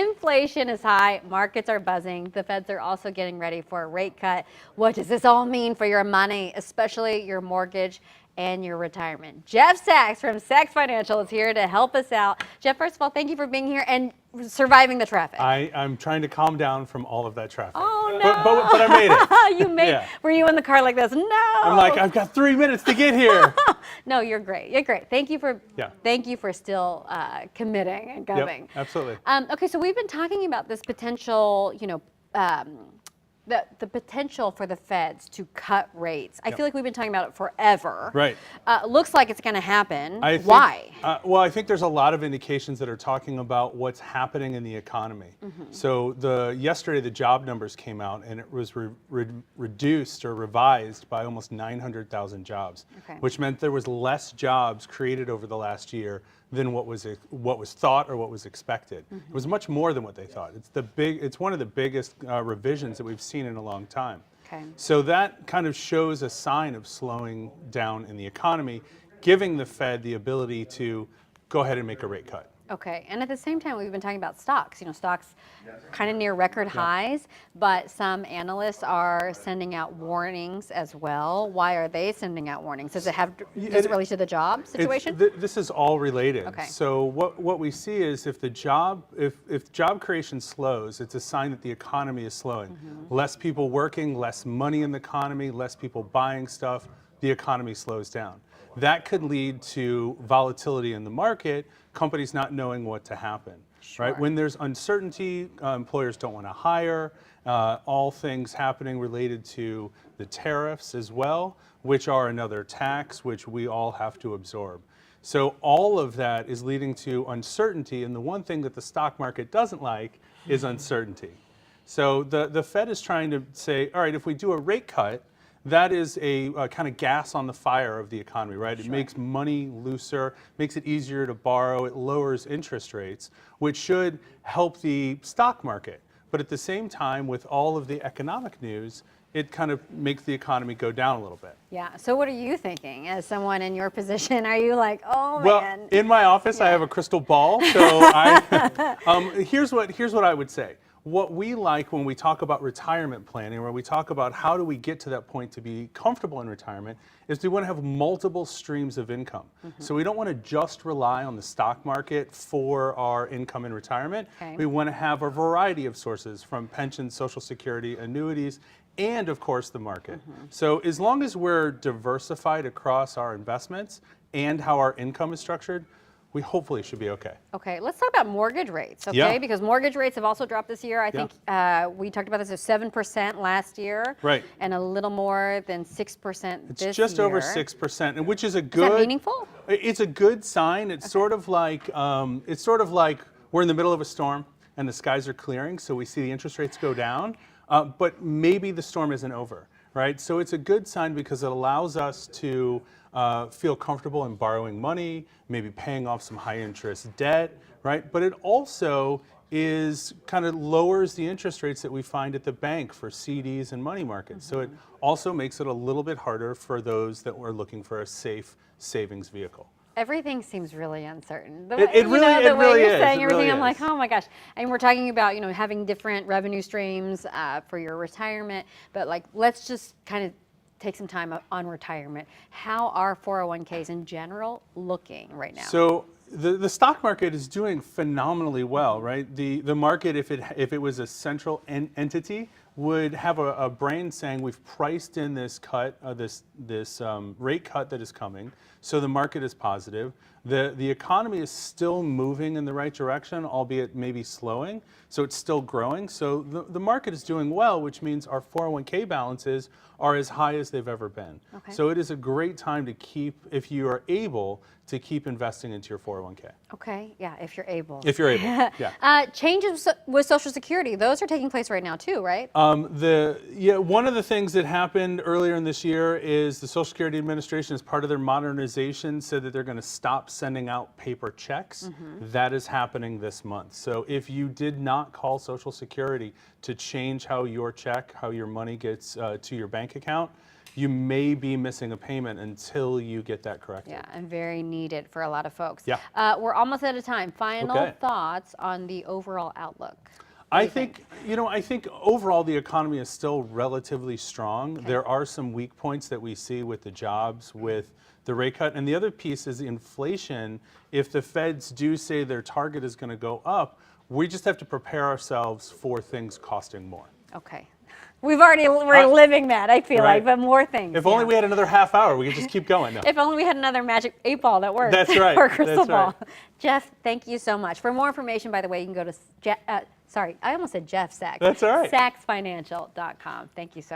Inflation is high, markets are buzzing. The Feds are also getting ready for a rate cut. What does this all mean for your money, especially your mortgage and your retirement? Jeff Sachs from Sachs Financial is here to help us out. Jeff, first of all, thank you for being here and surviving the traffic. I'm trying to calm down from all of that traffic. Oh, no. But I made it. You made. Yeah. Were you in the car like this? No. I'm like, I've got 3 minutes to get here. No, you're great. You're great. Thank you for still committing and going. Yep, absolutely. Okay, so we've been talking about this potential, the potential for the Feds to cut rates. I feel like we've been talking about it forever. Right. Looks like it's going to happen. Why? Well, I think there's a lot of indications that are talking about what's happening in the economy. So yesterday the job numbers came out and it was reduced or revised by almost 900,000 jobs, which meant there was less jobs created over the last year than what was thought or what was expected. It was much more than what they thought. It's one of the biggest revisions that we've seen in a long time. So that kind of shows a sign of slowing down in the economy, giving the Fed the ability to go ahead and make a rate cut. Okay, and at the same time, we've been talking about stocks. Stocks kind of near record highs, but some analysts are sending out warnings as well. Why are they sending out warnings? Does it relate to the job situation? This is all related. Okay. So what we see is if job creation slows, it's a sign that the economy is slowing. Less people working, less money in the economy, less people buying stuff, the economy slows down. That could lead to volatility in the market, companies not knowing what to happen. Right? When there's uncertainty, employers don't want to hire, all things happening related to the tariffs as well, which are another tax which we all have to absorb. So all of that is leading to uncertainty, and the one thing that the stock market doesn't like is uncertainty. So the Fed is trying to say, all right, if we do a rate cut, that is a kind of gas on the fire of the economy, right? It makes money looser, makes it easier to borrow, it lowers interest rates, which should help the stock market. But at the same time, with all of the economic news, it kind of makes the economy go down a little bit. Yeah, so what are you thinking as someone in your position? Are you like, oh man? Well, in my office, I have a crystal ball, so here's what I would say. What we like when we talk about retirement planning, where we talk about how do we get to that point to be comfortable in retirement, is we want to have multiple streams of income. So we don't want to just rely on the stock market for our income in retirement. We want to have a variety of sources, from pensions, Social Security, annuities, and of course the market. So as long as we're diversified across our investments and how our income is structured, we hopefully should be okay. Okay, let's talk about mortgage rates, okay? Because mortgage rates have also dropped this year. I think we talked about this as 7% last year. Right. And a little more than 6% this year. It's just over 6%, and which is a good. Is that meaningful? It's a good sign. It's sort of like we're in the middle of a storm and the skies are clearing, so we see the interest rates go down, but maybe the storm isn't over, right? So it's a good sign because it allows us to feel comfortable in borrowing money, maybe paying off some high interest debt, right? But it also kind of lowers the interest rates that we find at the bank for CDs and money markets. So it also makes it a little bit harder for those that were looking for a safe savings vehicle. Everything seems really uncertain. The way you're saying everything, I'm like, oh my gosh. And we're talking about, having different revenue streams for your retirement, but let's just kind of take some time on retirement. How are 401ks in general looking right now? So the stock market is doing phenomenally well, right? The market, if it was a central entity, would have a brain saying we've priced in this cut, this rate cut that is coming, so the market is positive. The economy is still moving in the right direction, albeit maybe slowing, so it's still growing. So the market is doing well, which means our 401k balances are as high as they've ever been. So it is a great time to keep, if you are able, to keep investing into your 401k. Okay, yeah, if you're able. If you're able, yeah. Changes with Social Security, those are taking place right now too, right? One of the things that happened earlier in this year is the Social Security Administration, as part of their modernization, said that they're going to stop sending out paper checks. That is happening this month. So if you did not call Social Security to change how your money gets to your bank account, you may be missing a payment until you get that corrected. Yeah, and very needed for a lot of folks. Yeah. We're almost out of time. Final Okay. thoughts on the overall outlook. I think, I think overall the economy is still relatively strong. Okay. There are some weak points that we see with the jobs, with the rate cut. And the other piece is inflation. If the feds do say their target is going to go up, we just have to prepare ourselves for things costing more. Okay. We're living that, I feel Right. like, but more things. If only yeah. we had another half hour, we could just keep going. No. If only we had another magic 8-ball that worked. That's right. Or crystal That's ball. right. Jeff, thank you so much. For more information, by the way, you can go to, sorry, I almost said Jeff Sachs. That's all right. SachsFinancial.com. Thank you so much.